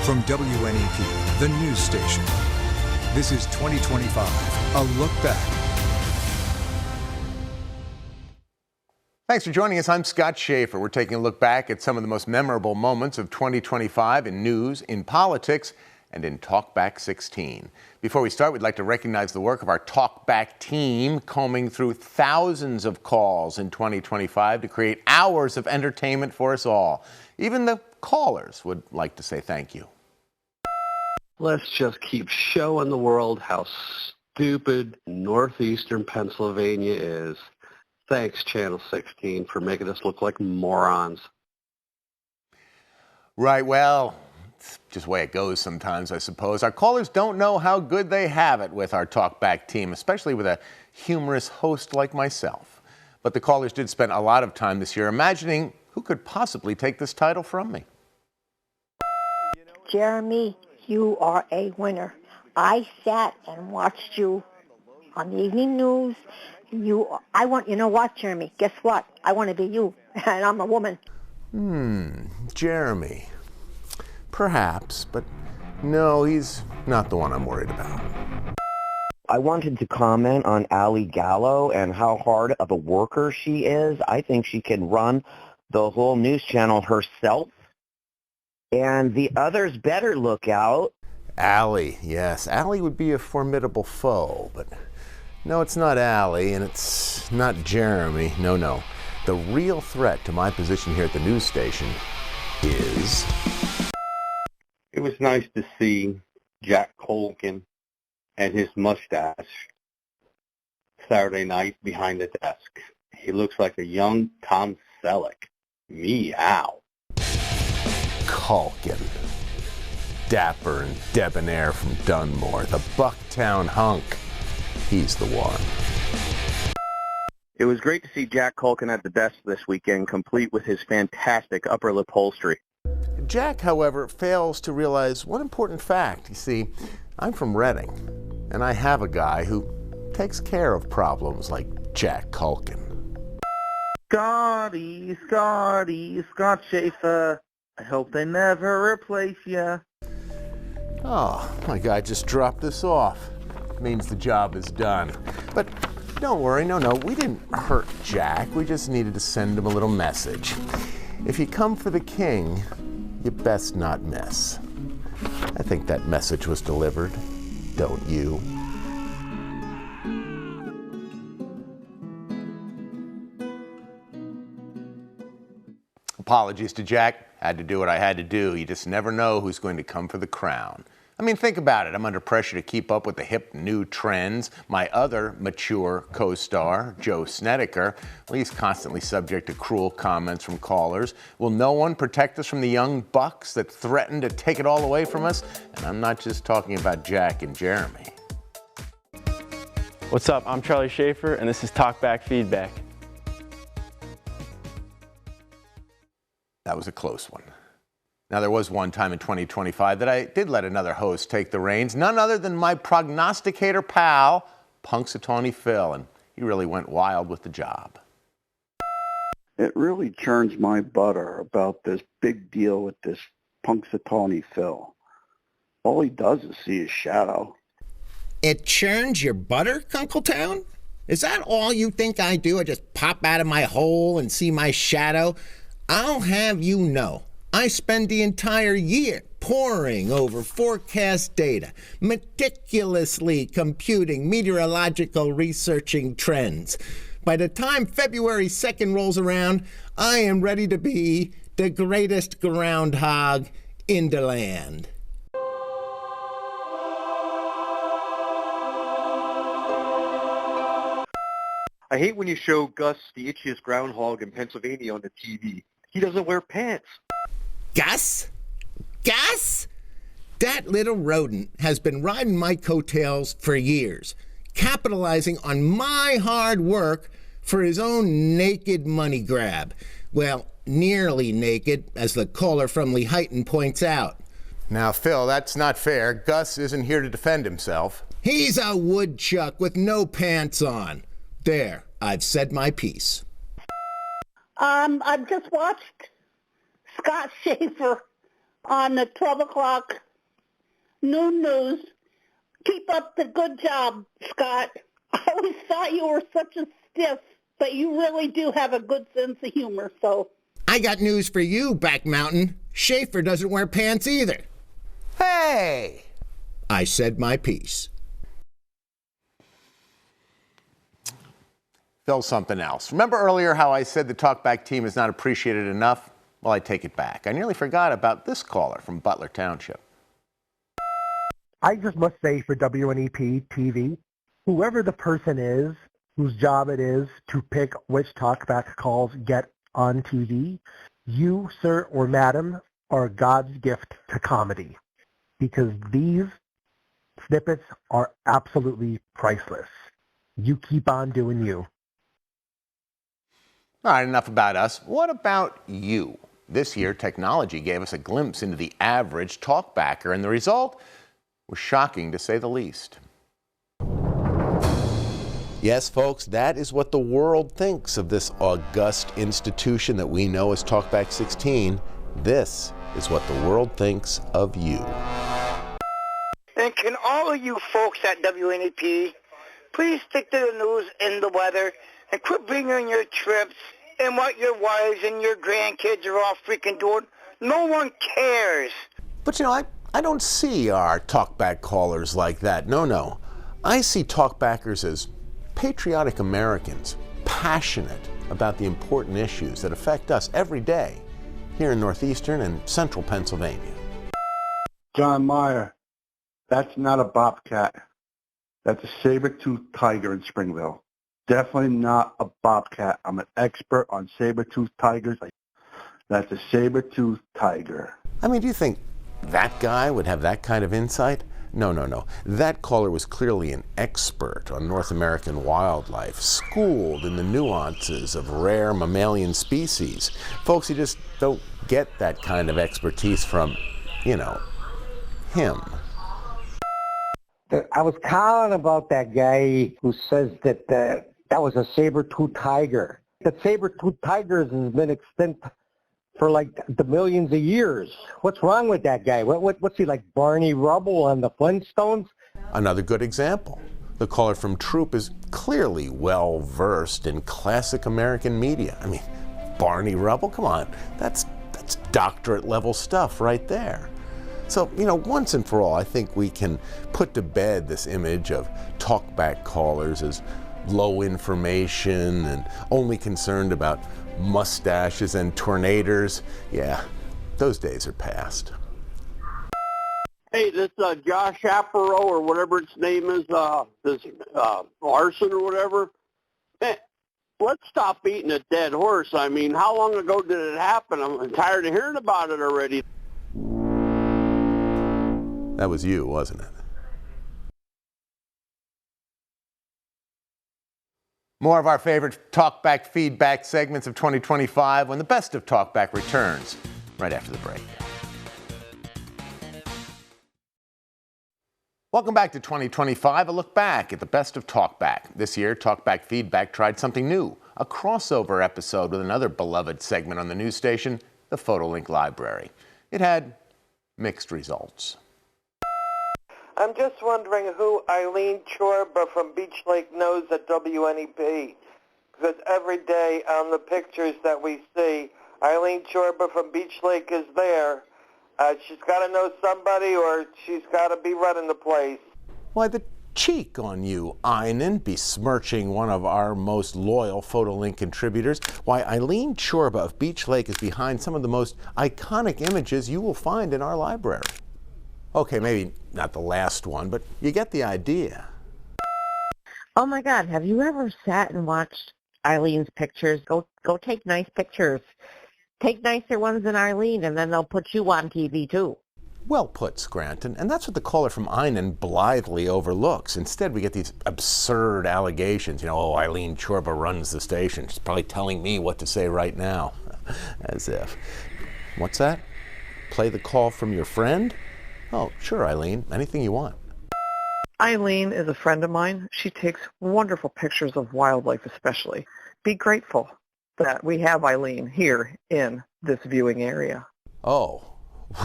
From WNEP, the news station. This is 2025, a look back. Thanks for joining us. I'm Scott Schaefer. We're taking a look back at some of the most memorable moments of 2025 in news, in politics, and in Talkback 16. Before we start, we'd like to recognize the work of our Talkback team, combing through thousands of calls in 2025 to create hours of entertainment for us all. Even the callers would like to say thank you. Let's just keep showing the world how stupid northeastern Pennsylvania is. Thanks, Channel 16, for making us look like morons. Right, well, it's just the way it goes sometimes, I suppose. Our callers don't know how good they have it with our Talkback team, especially with a humorous host like myself. But the callers did spend a lot of time this year imagining who could possibly take this title from me. Jeremy, you are a winner. I sat and watched you on the evening news. You know what, Jeremy? Guess what? I want to be you, and I'm a woman. Jeremy. Perhaps, but no, he's not the one I'm worried about. I wanted to comment on Ali Gallo and how hard of a worker she is. I think she can run the whole news channel herself. And the others better look out. Ali, yes. Ali would be a formidable foe, but no, it's not Ali, and it's not Jeremy. No. The real threat to my position here at the news station is... It was nice to see Jack Colkin and his mustache Saturday night behind the desk. He looks like a young Tom Selleck. Meow. Colkin. Dapper and debonair from Dunmore. The Bucktown hunk. He's the one. It was great to see Jack Colkin at the desk this weekend, complete with his fantastic upper lip upholstery. Jack, however, fails to realize one important fact. You see, I'm from Reading, and I have a guy who takes care of problems like Jack Colkin. Scott Schaefer. I hope they never replace you. Oh, my guy just dropped this off. Means the job is done. But don't worry, no, we didn't hurt Jack. We just needed to send him a little message. If you come for the king, you best not miss. I think that message was delivered, don't you? Apologies to Jack. Had to do what I had to do. You just never know who's going to come for the crown. I mean, think about it. I'm under pressure to keep up with the hip new trends. My other mature co-star, Joe Snedeker, well, he's constantly subject to cruel comments from callers. Will no one protect us from the young bucks that threaten to take it all away from us? And I'm not just talking about Jack and Jeremy. What's up? I'm Charlie Schaefer, and this is Talkback Feedback. That was a close one. Now, there was one time in 2025 that I did let another host take the reins, none other than my prognosticator pal, Punxsutawney Phil, and he really went wild with the job. It really churns my butter about this big deal with this Punxsutawney Phil. All he does is see his shadow. It churns your butter, Kunkletown? Is that all you think I do? I just pop out of my hole and see my shadow? I'll have you know, I spend the entire year poring over forecast data, meticulously computing meteorological researching trends. By the time February 2nd rolls around, I am ready to be the greatest groundhog in the land. I hate when you show Gus the itchiest groundhog in Pennsylvania on the TV. He doesn't wear pants. Gus? Gus? That little rodent has been riding my coattails for years, capitalizing on my hard work for his own naked money grab. Well, nearly naked, as the caller from Lehighton points out. Now, Phil, that's not fair. Gus isn't here to defend himself. He's a woodchuck with no pants on. There, I've said my piece. I've just watched Scott Schaefer on the 12 o'clock noon news. Keep up the good job, Scott. I always thought you were such a stiff, but you really do have a good sense of humor, so. I got news for you, Back Mountain. Schaefer doesn't wear pants either. Hey! I said my piece. Phil, something else. Remember earlier how I said the Talkback team is not appreciated enough? Well, I take it back. I nearly forgot about this caller from Butler Township. I just must say for WNEP TV, whoever the person is whose job it is to pick which Talkback calls get on TV, you, sir or madam, are God's gift to comedy, because these snippets are absolutely priceless. You keep on doing you. All right, enough about us. What about you? This year, technology gave us a glimpse into the average talkbacker, and the result was shocking to say the least. Yes, folks, that is what the world thinks of this august institution that we know as Talkback 16. This is what the world thinks of you. And can all of you folks at WNEP please stick to the news and the weather and quit bringing your trips and what your wives and your grandkids are all freaking doing? No one cares. But you know, I don't see our talkback callers like that. No. I see talkbackers as patriotic Americans, passionate about the important issues that affect us every day here in northeastern and central Pennsylvania. John Meyer, that's not a bobcat. That's a saber-toothed tiger in Springville. Definitely not a bobcat. I'm an expert on saber-toothed tigers. That's a saber-toothed tiger. I mean, do you think that guy would have that kind of insight? No. That caller was clearly an expert on North American wildlife, schooled in the nuances of rare mammalian species. Folks, you just don't get that kind of expertise from, him. I was calling about that guy who says that that was a saber-toothed tiger. That saber-toothed tigers has been extinct for like the millions of years. What's wrong with that guy? What's he, like Barney Rubble on the Flintstones? Another good example. The caller from Troop is clearly well-versed in classic American media. I mean, Barney Rubble, come on, that's doctorate-level stuff right there. So, once and for all, I think we can put to bed this image of talkback callers as low information and only concerned about mustaches and tornadoes. Yeah, those days are past. Hey, this Josh Aparo or whatever its name is, this Larson or whatever. Hey, let's stop beating a dead horse. I mean, how long ago did it happen? I'm tired of hearing about it already. That was you, wasn't it? More of our favorite Talkback feedback segments of 2025 when the best of Talkback returns right after the break. Welcome back to 2025, a look back at the best of Talkback. This year, Talkback Feedback tried something new, a crossover episode with another beloved segment on the news station, the PhotoLink Library. It had mixed results. I'm just wondering who Eileen Chorba from Beach Lake knows at WNEP. Because every day on the pictures that we see, Eileen Chorba from Beach Lake is there. She's got to know somebody or she's got to be running the place. Why, the cheek on you, Einan, besmirching one of our most loyal PhotoLink contributors. Why, Eileen Chorba of Beach Lake is behind some of the most iconic images you will find in our library. Okay, maybe not the last one, but you get the idea. Oh my God, have you ever sat and watched Eileen's pictures? Go take nice pictures. Take nicer ones than Eileen, and then they'll put you on TV too. Well put, Scranton. And that's what the caller from Einan blithely overlooks. Instead, we get these absurd allegations. Eileen Chorba runs the station. She's probably telling me what to say right now. As if. What's that? Play the call from your friend? Oh, sure, Eileen. Anything you want. Eileen is a friend of mine. She takes wonderful pictures of wildlife especially. Be grateful that we have Eileen here in this viewing area. Oh,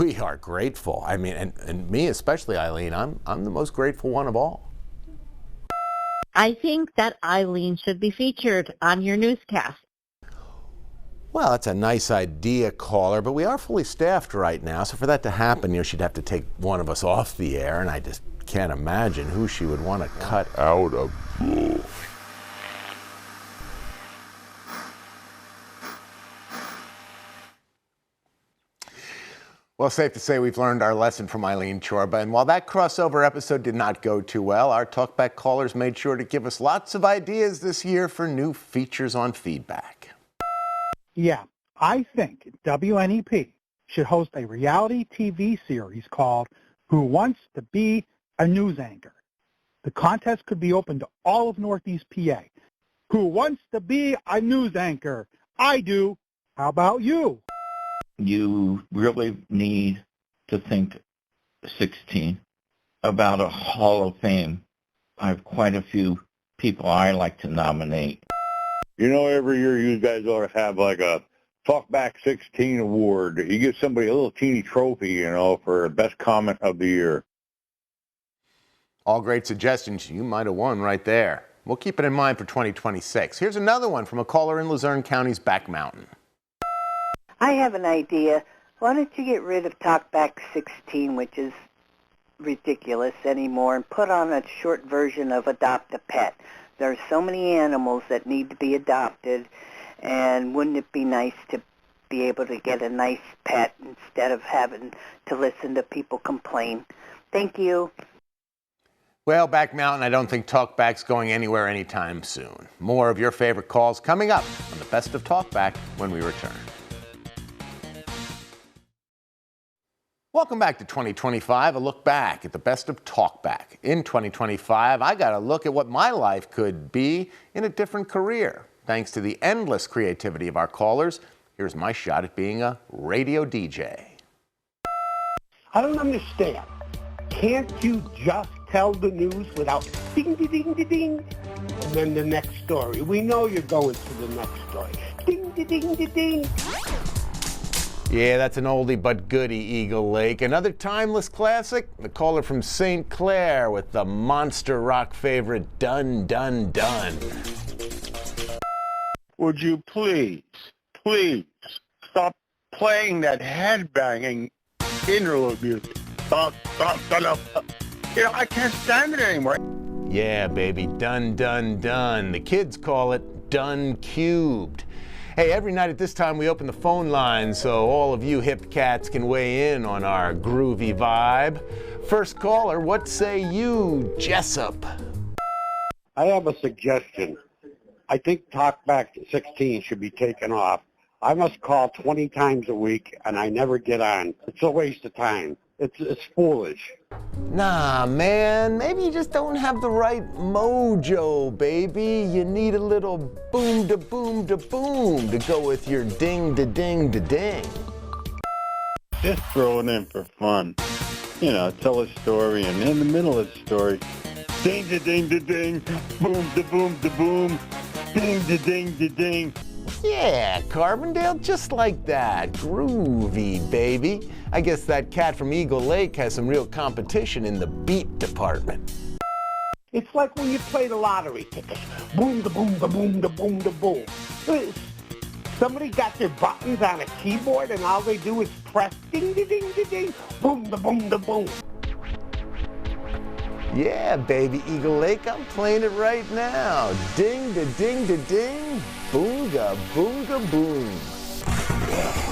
We are grateful. I mean, and me especially, Eileen, I'm the most grateful one of all. I think that Eileen should be featured on your newscast. Well, that's a nice idea, caller, but we are fully staffed right now, so for that to happen, she'd have to take one of us off the air, and I just can't imagine who she would want to cut out of. Well, safe to say we've learned our lesson from Eileen Chorba, and while that crossover episode did not go too well, our Talkback callers made sure to give us lots of ideas this year for new features on feedback. Yeah, I think WNEP should host a reality TV series called Who Wants to Be a News Anchor. The contest could be open to all of Northeast PA. Who wants to be a news anchor? I do. How about you? You really need to think 16 about a Hall of Fame. I have quite a few people I like to nominate. You know, every year you guys ought to have like a Talkback 16 award. You give somebody a little teeny trophy, for best comment of the year. All great suggestions. You might have won right there. We'll keep it in mind for 2026. Here's another one from a caller in Luzerne County's Back Mountain. I have an idea. Why don't you get rid of Talkback 16, which is ridiculous anymore, and put on a short version of Adopt a Pet? There are so many animals that need to be adopted, and wouldn't it be nice to be able to get a nice pet instead of having to listen to people complain? Thank you. Well, Back Mountain, I don't think Talkback's going anywhere anytime soon. More of your favorite calls coming up on the Best of Talkback when we return. Welcome back to 2025, a look back at the Best of Talkback. In 2025, I got a look at what my life could be in a different career. Thanks to the endless creativity of our callers, here's my shot at being a radio DJ. I don't understand. Can't you just tell the news without ding, ding, ding, ding, ding, and then the next story? We know you're going to the next story. Ding, ding, ding, ding, ding. Yeah, that's an oldie but goodie, Eagle Lake. Another timeless classic, the caller from St. Clair with the monster rock favorite Dun Dun Dun. Would you please stop playing that headbanging interlude music? I can't stand it anymore. Yeah, baby, Dun Dun Dun. The kids call it Dun Cubed. Hey, every night at this time we open the phone lines so all of you hip cats can weigh in on our groovy vibe. First caller, what say you, Jessup? I have a suggestion. I think Talkback 16 should be taken off. I must call 20 times a week and I never get on. It's a waste of time. It's foolish. Nah, man, maybe you just don't have the right mojo, baby. You need a little boom da boom da boom to go with your ding da ding da ding. Just throw it in for fun. Tell a story, and in the middle of the story, ding da ding da ding, boom da boom da boom, ding da ding da ding. Yeah, Carbondale, just like that. Groovy, baby. I guess that cat from Eagle Lake has some real competition in the beat department. It's like when you play the lottery tickets. Boom, da boom, da boom, da boom, da boom. Somebody got their buttons on a keyboard and all they do is press ding, da ding, da ding, boom, da boom, da boom. Yeah, baby, Eagle Lake, I'm playing it right now. Ding da ding da ding, boonga boonga boom. Yeah.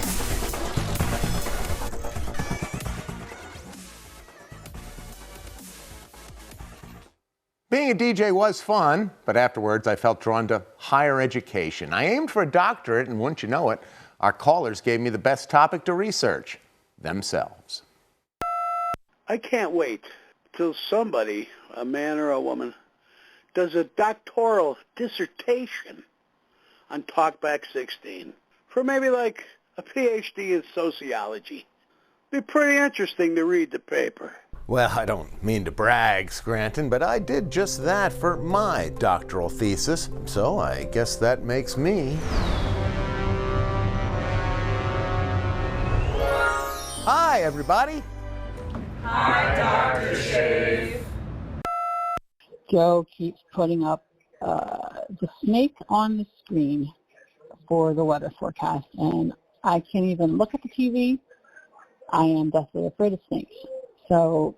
Being a DJ was fun, but afterwards I felt drawn to higher education. I aimed for a doctorate, and wouldn't you know it, our callers gave me the best topic to research, themselves. I can't wait till somebody, a man or a woman, does a doctoral dissertation on Talkback 16 for maybe like a PhD in sociology. Be pretty interesting to read the paper. Well, I don't mean to brag, Scranton, but I did just that for my doctoral thesis, so I guess that makes me... Hi! Hi, everybody. Hi, Dr. Shave. Joe keeps putting up the snake on the screen for the weather forecast, and I can't even look at the TV. I am deathly afraid of snakes. So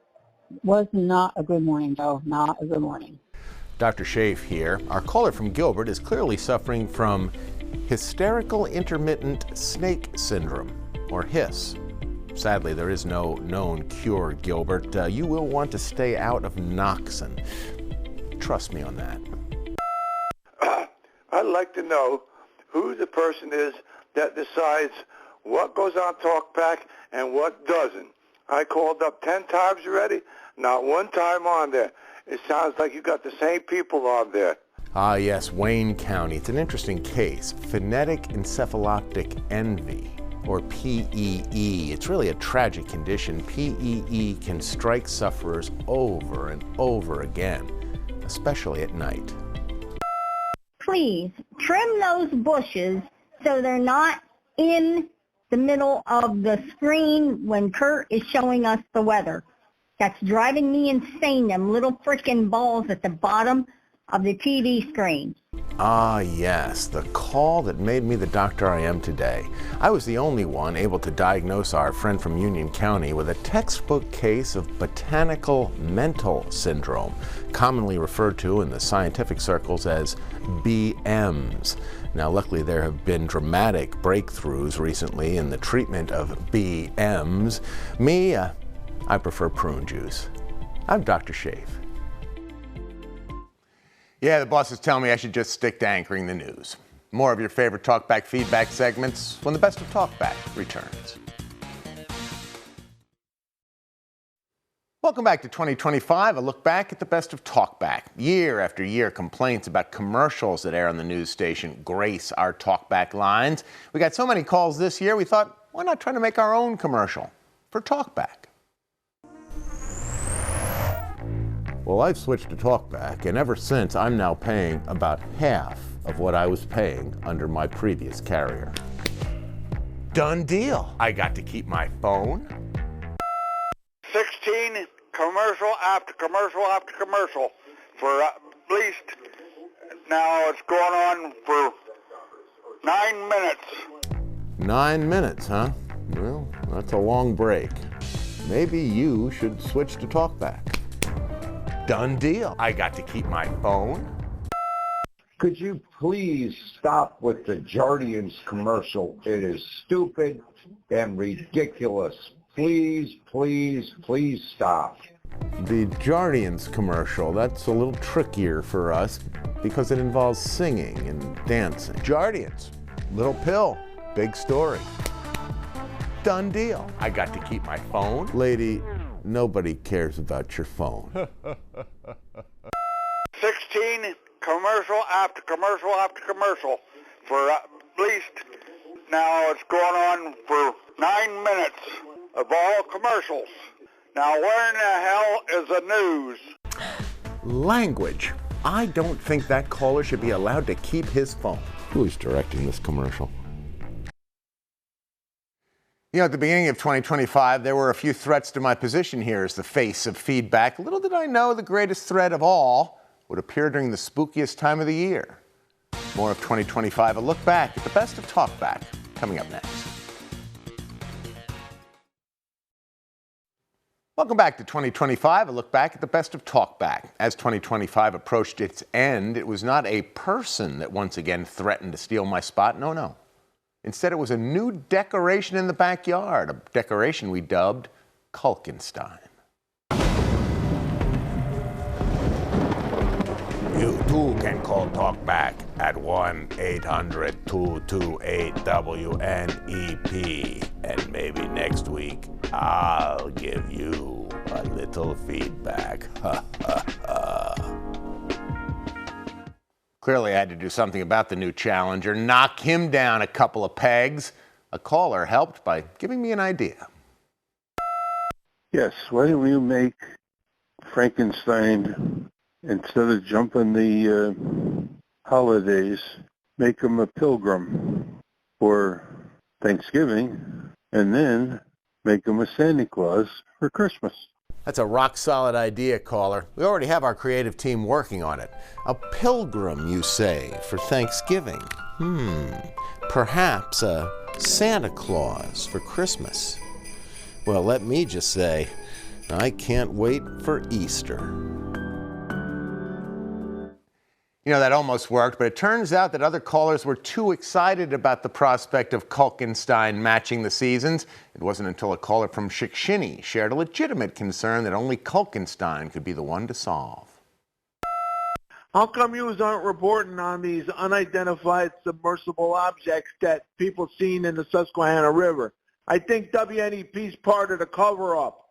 was not a good morning, Joe. Not a good morning. Dr. Schaaf here. Our caller from Gilbert is clearly suffering from hysterical intermittent snake syndrome, or HIS. Sadly, there is no known cure, Gilbert. You will want to stay out of Noxon. Trust me on that. I'd like to know who the person is that decides what goes on Talkback and what doesn't. I called up 10 times already, not one time on there. It sounds like you got the same people on there. Ah, yes, Wayne County. It's an interesting case. Phonetic encephaloptic envy, or PEE. It's really a tragic condition. PEE can strike sufferers over and over again, especially at night. Please trim those bushes so they're not in the middle of the screen when Kurt is showing us the weather. That's driving me insane, them little freaking balls at the bottom of the TV screen. Ah, yes, the call that made me the doctor I am today. I was the only one able to diagnose our friend from Union County with a textbook case of botanical mental syndrome, commonly referred to in the scientific circles as BMs. Now, luckily, there have been dramatic breakthroughs recently in the treatment of BMs. Me, I prefer prune juice. I'm Dr. Schaaf. Yeah, the bosses tell me I should just stick to anchoring the news. More of your favorite Talkback feedback segments when the best of Talkback returns. Welcome back to 2025, a look back at the best of Talkback. Year after year, complaints about commercials that air on the news station grace our Talkback lines. We got so many calls this year, we thought, why not try to make our own commercial for Talkback? Well, I've switched to Talkback, and ever since, I'm now paying about half of what I was paying under my previous carrier. Done deal. I got to keep my phone. 16 commercial after commercial after commercial for at least, now it's going on for 9 minutes. 9 minutes, huh? Well, that's a long break. Maybe you should switch to Talkback. Done deal. I got to keep my phone. Could you please stop with the Jardians commercial? It is stupid and ridiculous. Please, please, please stop. The Jardians commercial, that's a little trickier for us because it involves singing and dancing. Jardians, little pill, big story. Done deal. I got to keep my phone. Lady, nobody cares about your phone. 16 commercial after commercial after commercial for at least, now it's going on for 9 minutes of all commercials. Now where in the hell is the news? Language. I don't think that caller should be allowed to keep his phone. Who's directing this commercial? You know, at the beginning of 2025, there were a few threats to my position here as the face of feedback. Little did I know the greatest threat of all would appear during the spookiest time of the year. More of 2025, a look back at the best of Talkback, coming up next. Welcome back to 2025, a look back at the best of Talkback. As 2025 approached its end, it was not a person that once again threatened to steal my spot. No, no. Instead, it was a new decoration in the backyard, a decoration we dubbed Kulkenstein. You too can call Talkback at 1-800-228-WNEP. And maybe next week, I'll give you a little feedback. Clearly, I had to do something about the new challenger, knock him down a couple of pegs. A caller helped by giving me an idea. Yes, why don't you make Frankenstein, instead of jumping the holidays, make him a pilgrim for Thanksgiving, and then Make him a Santa Claus for Christmas. That's a rock-solid idea, caller. We already have our creative team working on it. A pilgrim, you say, for Thanksgiving. Perhaps a Santa Claus for Christmas. Well, let me just say, I can't wait for Easter. You know, that almost worked, but it turns out that other callers were too excited about the prospect of Kulkenstein matching the seasons. It wasn't until a caller from Shikshini shared a legitimate concern that only Kulkenstein could be the one to solve. How come you aren't reporting on these unidentified submersible objects that people seen in the Susquehanna River? I think WNEP's part of the cover-up.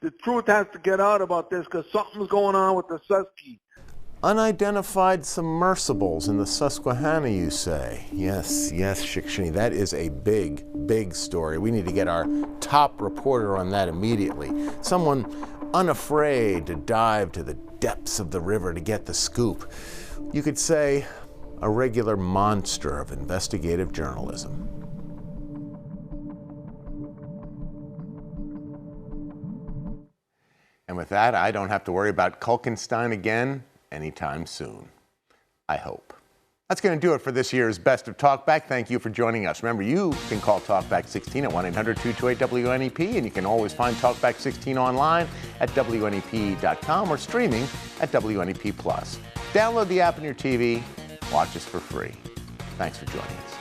The truth has to get out about this because something's going on with the Susky. Unidentified submersibles in the Susquehanna, you say? Yes, Shikshini, that is a big, big story. We need to get our top reporter on that immediately. Someone unafraid to dive to the depths of the river to get the scoop. You could say a regular monster of investigative journalism. And with that, I don't have to worry about Kulkenstein again anytime soon. I hope. That's going to do it for this year's Best of Talkback. Thank you for joining us. Remember, you can call Talkback 16 at 1-800-228-WNEP, and you can always find Talkback 16 online at WNEP.com or streaming at WNEP+. Download the app on your TV. Watch us for free. Thanks for joining us.